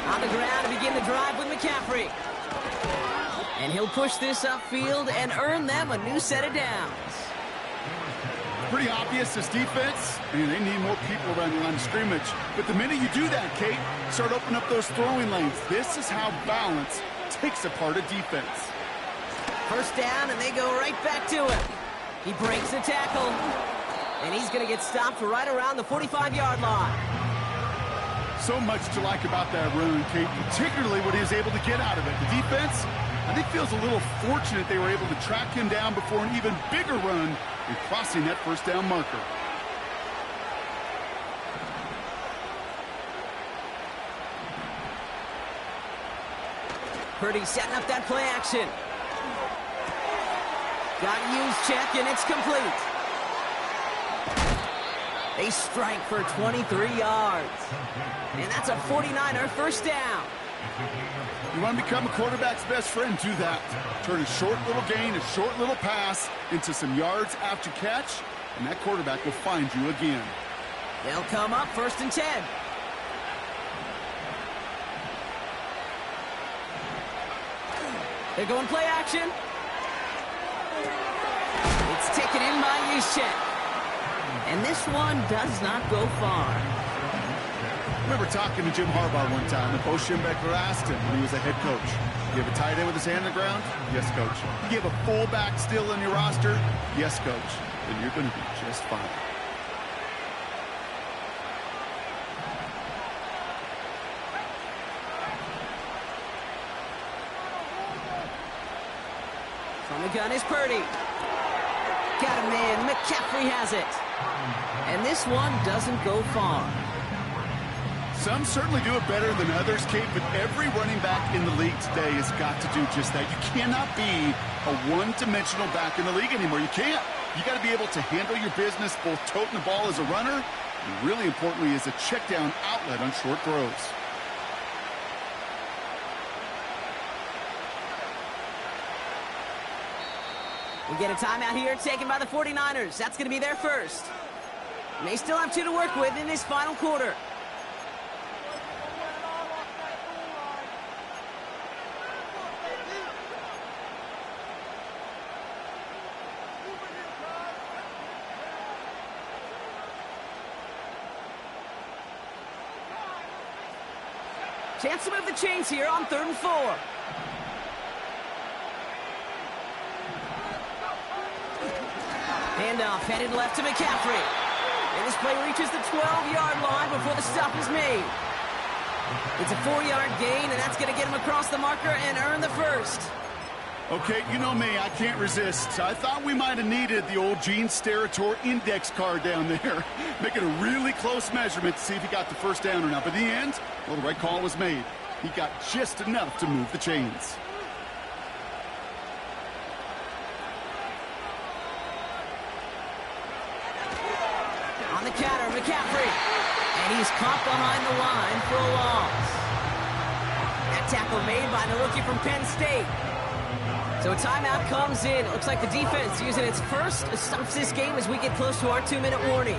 On the ground to begin the drive with McCaffrey. And he'll push this upfield and earn them a new set of downs. Pretty obvious, this defense, and they need more people around the line of scrimmage. But the minute you do that, Kate, start opening up those throwing lanes. This is how balance takes apart a defense. First down, and they go right back to him. He breaks the tackle, and he's going to get stopped right around the 45-yard line. So much to like about that run, Kate, particularly what he was able to get out of it. The defense, I think, feels a little fortunate they were able to track him down before an even bigger run and crossing that first down marker. Purdy setting up that play action. Got to use check, and it's complete. They strike for 23 yards. And that's a 49er first down. You want to become a quarterback's best friend, do that. Turn a short little gain, a short little pass into some yards after catch, and that quarterback will find you again. They'll come up first and 10. They're going play action. It's taken in by Juszczyk. And this one does not go far. I remember talking to Jim Harbaugh one time, and Bo Schembechler asked him when he was a head coach, you have a tight end with his hand on the ground? Yes, coach. You have a fullback still in your roster? Yes, coach. Then you're going to be just fine. From the gun is Purdy. Got him in. McCaffrey has it. And this one doesn't go far. Some certainly do it better than others, Kate, but every running back in the league today has got to do just that. You cannot be a one-dimensional back in the league anymore. You can't. You got to be able to handle your business, both toting the ball as a runner, and really importantly as a check-down outlet on short throws. We get a timeout here taken by the 49ers. That's going to be their first. And they still have 2 to work with in this final quarter. Chance to move the chains here on 3rd and 4. Handoff headed left to McCaffrey. And this play reaches the 12-yard line before the stop is made. It's a 4-yard gain, and that's going to get him across the marker and earn the first. Okay, you know me, I can't resist. I thought we might have needed the old Gene Steratore index card down there. Making a really close measurement to see if he got the first down or not. But in the end, well, the right call was made. He got just enough to move the chains. On the counter, McCaffrey. And he's caught behind the line for a loss. That tackle made by the rookie from Penn State. So a timeout comes in. It looks like the defense using its first stops this game as we get close to our 2-minute warning.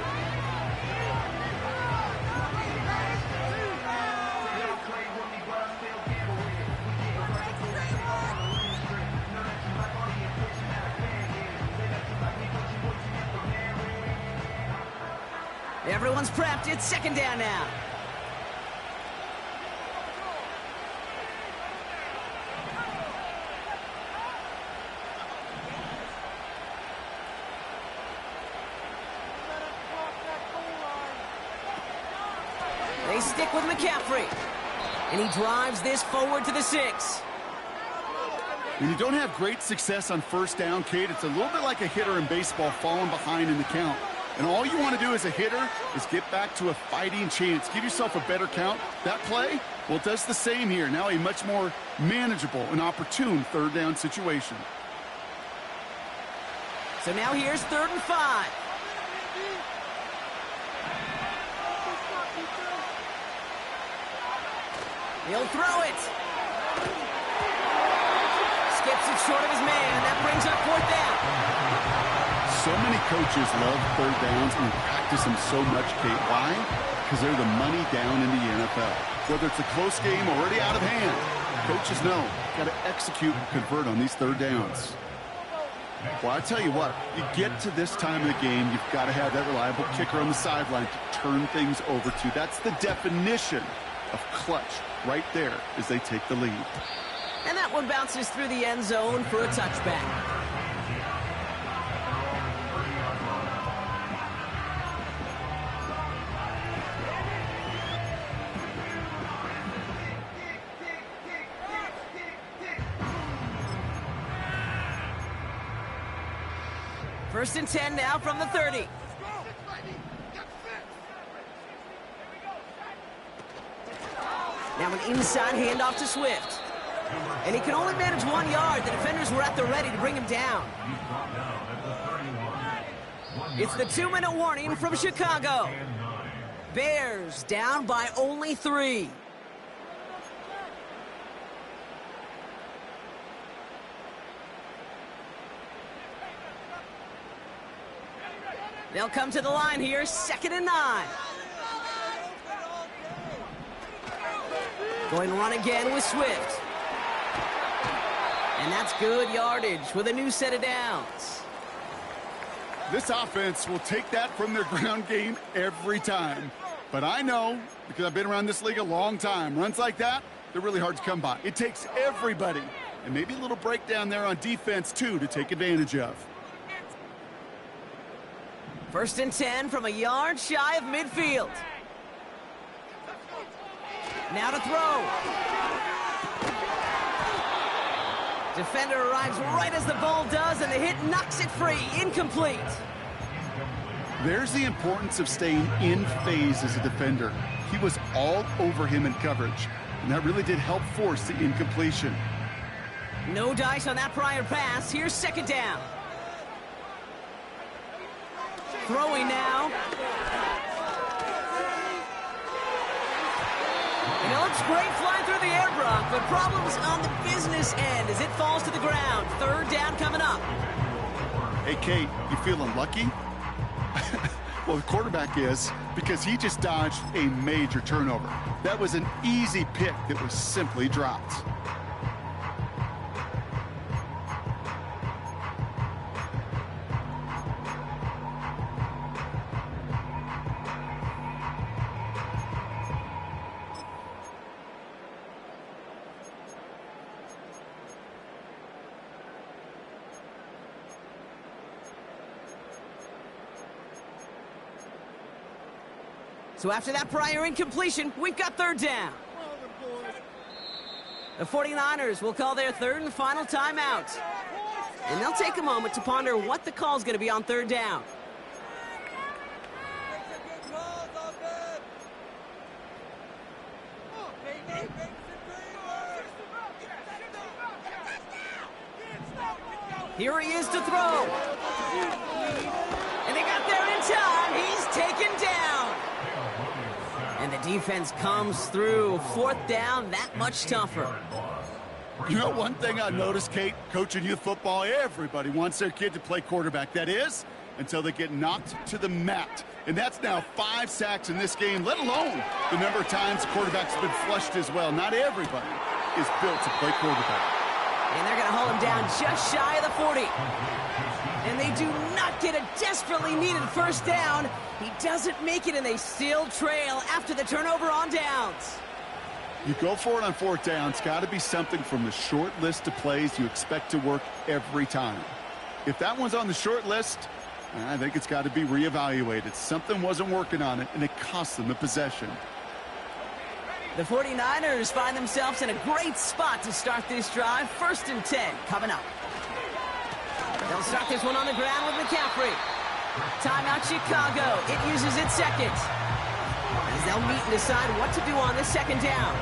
Everyone's prepped. It's second down now. They stick with McCaffrey. And he drives this forward to the 6. When you don't have great success on first down, Kate, it's a little bit like a hitter in baseball falling behind in the count. And all you want to do as a hitter is get back to a fighting chance. Give yourself a better count. That play, well, it does the same here. Now a much more manageable and opportune third down situation. So now here's 3rd and 5. He'll throw it. Skips it short of his man, and that brings up 4th down. So many coaches love third downs and practice them so much, Kate. Why? Because they're the money down in the NFL. Whether it's a close game or already out of hand, coaches know got to execute and convert on these third downs. Well, I tell you what, you get to this time of the game, you've got to have that reliable kicker on the sideline to turn things over to. That's the definition of clutch right there as they take the lead. And that one bounces through the end zone for a touchback. First and 10 now from the 30. Now an inside handoff to Swift. And he can only manage 1 yard. The defenders were at the ready to bring him down. It's the 2-minute warning from Chicago. Bears down by only 3. They'll come to the line here, 2nd and 9. Going to run again with Swift. And that's good yardage with a new set of downs. This offense will take that from their ground game every time. But I know, because I've been around this league a long time, runs like that, they're really hard to come by. It takes everybody, and maybe a little breakdown there on defense, too, to take advantage of. First and 10 from a yard shy of midfield. Now to throw. Defender arrives right as the ball does, and the hit knocks it free. Incomplete. There's the importance of staying in phase as a defender. He was all over him in coverage, and that really did help force the incompletion. No dice on that prior pass. Here's 2nd down. Throwing now. And it looks great flying through the air, Brock, but problems on the business end as it falls to the ground. 3rd down coming up. Hey, Kate, you feeling lucky? Well, the quarterback is, because he just dodged a major turnover. That was an easy pick that was simply dropped. So after that prior incompletion, we've got 3rd down. The 49ers will call their 3rd and final timeout. And they'll take a moment to ponder what the call is going to be on 3rd down. Here he is to throw. And they got there in time. He's taken down. And the defense comes through. 4th down, that much tougher. You know, one thing I noticed, Kate, coaching youth football, everybody wants their kid to play quarterback. That is, until they get knocked to the mat. And that's now 5 sacks in this game, let alone the number of times the quarterback's been flushed as well. Not everybody is built to play quarterback. And they're going to haul him down just shy of the 40. And they do not get a desperately needed first down. He doesn't make it, and they still trail after the turnover on downs. You go for it on 4th down. It's got to be something from the short list of plays you expect to work every time. If that one's on the short list, I think it's got to be reevaluated. Something wasn't working on it, and it cost them the possession. The 49ers find themselves in a great spot to start this drive. 1st and 10 coming up. They'll start this one on the ground with McCaffrey. Timeout Chicago. It uses its second. As they'll meet and decide what to do on this 2nd down.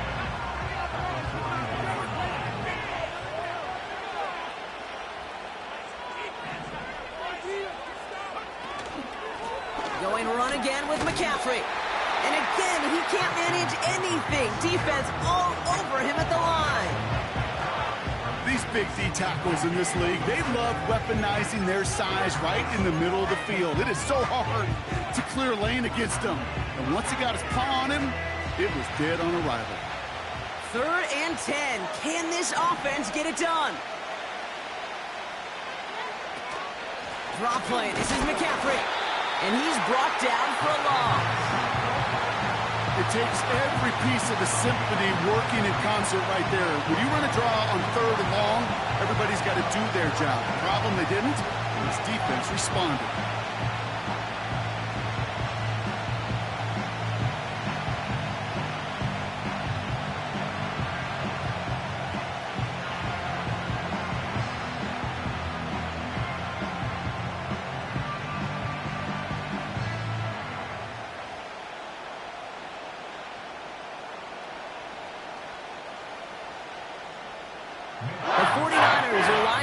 Going run again with McCaffrey. And again, he can't manage anything. Defense all over him at the line. These big D tackles in this league, they love weaponizing their size right in the middle of the field. It is so hard to clear lane against them. And once he got his paw on him, it was dead on arrival. 3rd and 10. Can this offense get it done? Drop play. This is McCaffrey. And he's brought down for a loss. It takes every piece of the symphony working in concert right there. When you run a draw on 3rd and long, everybody's got to do their job. The problem, they didn't, and his defense responded.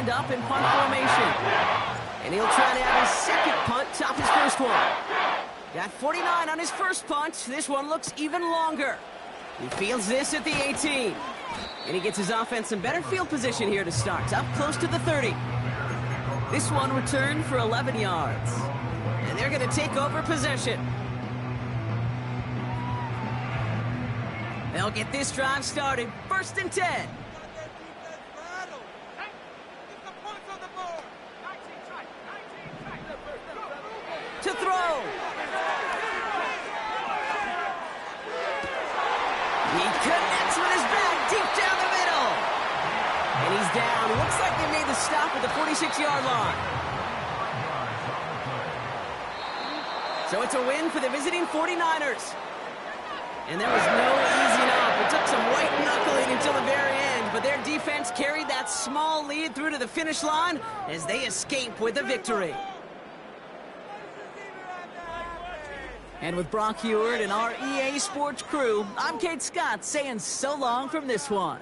Up in punt formation. And he'll try to have his 2nd punt top his 1st one. Got 49 on his 1st punt. This one looks even longer. He fields this at the 18. And he gets his offense in better field position here to start. Up close to the 30. This one returned for 11 yards. And they're going to take over possession. They'll get this drive started. 1st and 10. To throw. He connects with his back deep down the middle. And he's down. Looks like they made the stop at the 46-yard line. So it's a win for the visiting 49ers. And there was no easing up. It took some white knuckling until the very end, but their defense carried that small lead through to the finish line as they escape with a victory. And with Brock Heward and our EA Sports crew, I'm Kate Scott saying so long from this one.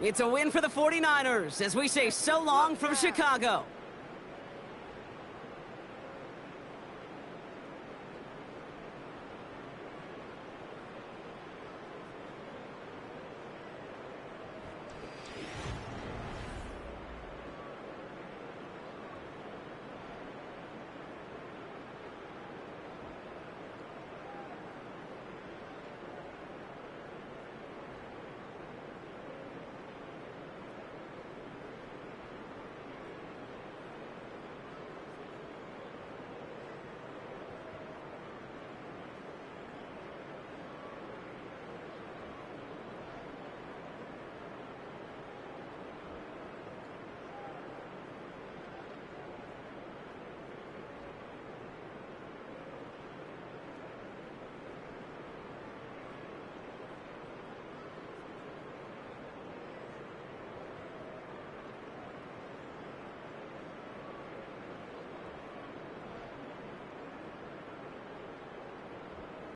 It's a win for the 49ers as we say so long from Chicago.